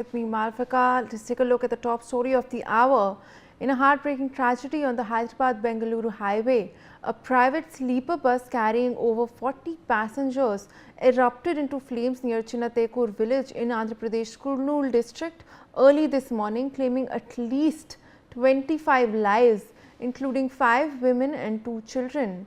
With me, Malvika. Let's take a look at the top story of the hour. In a heartbreaking tragedy on the Hyderabad-Bengaluru highway, a private sleeper bus carrying over 40 passengers erupted into flames near Chinnatekur village in Andhra Pradesh Kurnool district early this morning, claiming at least 25 lives, including 5 women and 2 children.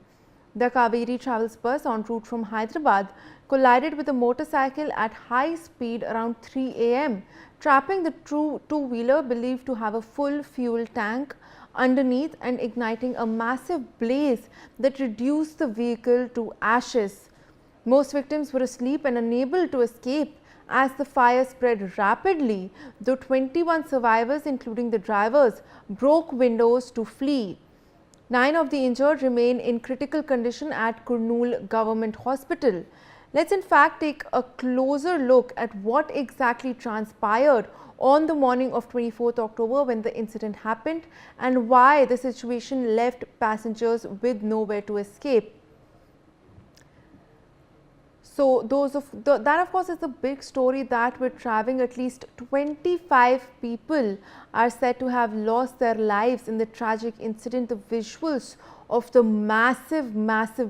The Kaveri Travels bus en route from Hyderabad collided with a motorcycle at high speed around 3 a.m., trapping the two-wheeler believed to have a full fuel tank underneath and igniting a massive blaze that reduced the vehicle to ashes. Most victims were asleep and unable to escape as the fire spread rapidly, though 21 survivors, including the drivers, broke windows to flee. 9 of the injured remain in critical condition at Kurnool Government Hospital. Let's in fact take a closer look at what exactly transpired on the morning of 24th October when the incident happened and why the situation left passengers with nowhere to escape. So that of course is the big story that we're traveling. At least 25 people are said to have lost their lives in the tragic incident. The visuals of the massive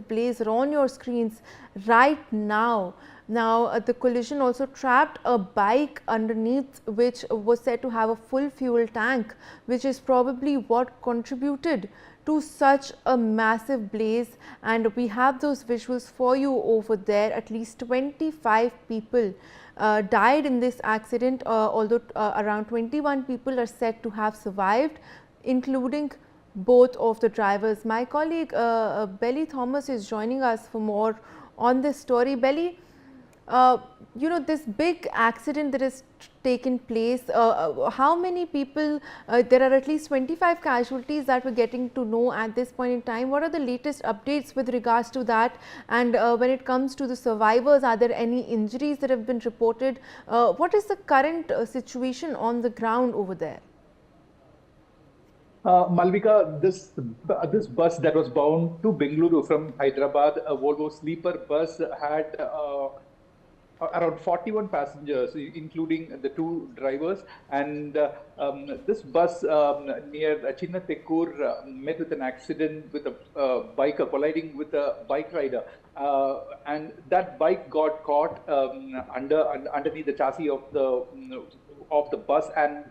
blaze are on your screens right now. The collision also trapped a bike underneath, which was said to have a full fuel tank, which is probably what contributed to such a massive blaze, and we have those visuals for you over there. At least 25 people died in this accident, although around 21 people are said to have survived, including both of the drivers. My colleague Belly Thomas is joining us for more on this story. Belly, this big accident that has taken place, how many people, there are at least 25 casualties that we're getting to know at this point in time. What are the latest updates with regards to that? And when it comes to the survivors, are there any injuries that have been reported? What is the current situation on the ground over there? Malvika, this bus that was bound to Bengaluru from Hyderabad, a Volvo sleeper bus, had around 41 passengers, including the 2 drivers. And this bus near Chinnatekur met with an accident with a biker colliding with a bike rider. And that bike got caught underneath the chassis of the bus, and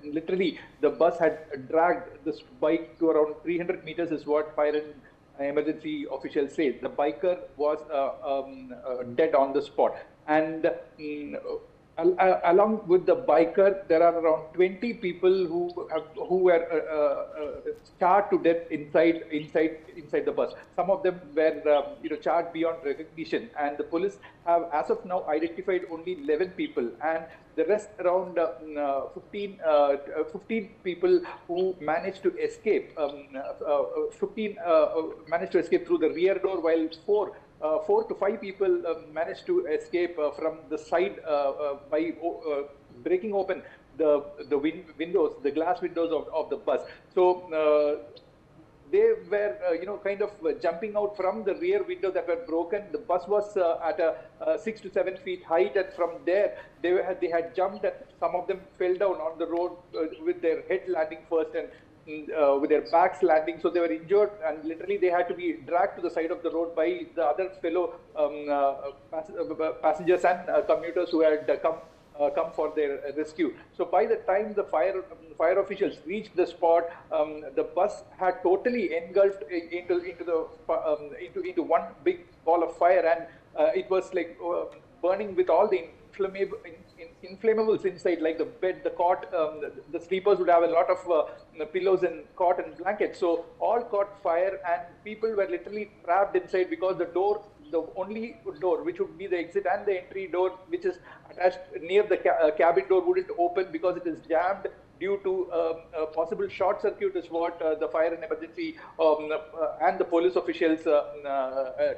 literally the bus had dragged this bike to around 300 meters is what fire and emergency officials say. The biker was dead on the spot, and along with the biker, there are around 20 people who were charred to death inside the bus. Some of them were charred beyond recognition, and the police have as of now identified only 11 people, and the rest around 15 people who managed to escape. 15 managed to escape through the rear door, while 4 to 5 people managed to escape from the side by breaking open the windows, the glass windows of the bus. So they were, kind of jumping out from the rear window that were broken. The bus was at a 6 to 7 feet height, and from there they had jumped. And some of them fell down on the road with their head landing first and with their backs landing, so they were injured, and literally they had to be dragged to the side of the road by the other fellow passengers and commuters who had come for their rescue. So by the time the fire officials reached the spot, the bus had totally engulfed into one big ball of fire, and it was like burning with all the inflammables inside, like the bed, the cot. The sleepers would have a lot of pillows and cot and blankets. So all caught fire, and people were literally trapped inside because the only door, which would be the exit and the entry door, which is attached near the cabin door, wouldn't open because it is jammed due to a possible short circuit, is what the fire and emergency and the police officials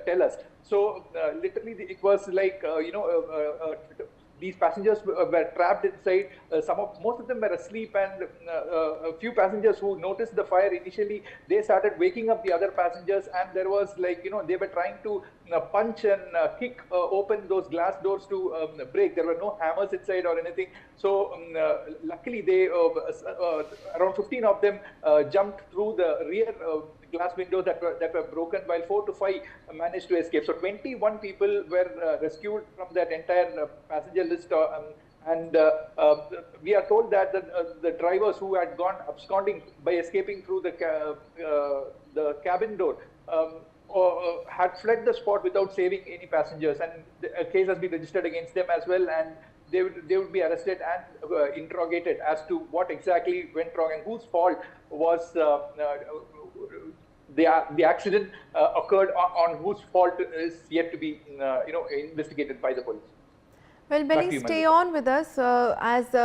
tell us. So literally it was like, these passengers were trapped inside. Most of them were asleep, and a few passengers who noticed the fire initially, they started waking up the other passengers, and there was like, they were trying to punch and kick open those glass doors to break. There were no hammers inside or anything. So luckily, they around 15 of them jumped through the rear glass windows that were broken, while 4 to 5 managed to escape. So 21 people were rescued from that entire passenger list. And we are told that the drivers who had gone absconding by escaping through the cabin door had fled the spot without saving any passengers, and a case has been registered against them as well, and they would be arrested and interrogated as to what exactly went wrong and whose fault was the accident occurred, on whose fault is yet to be investigated by the police. Well, Benny, stay on with us as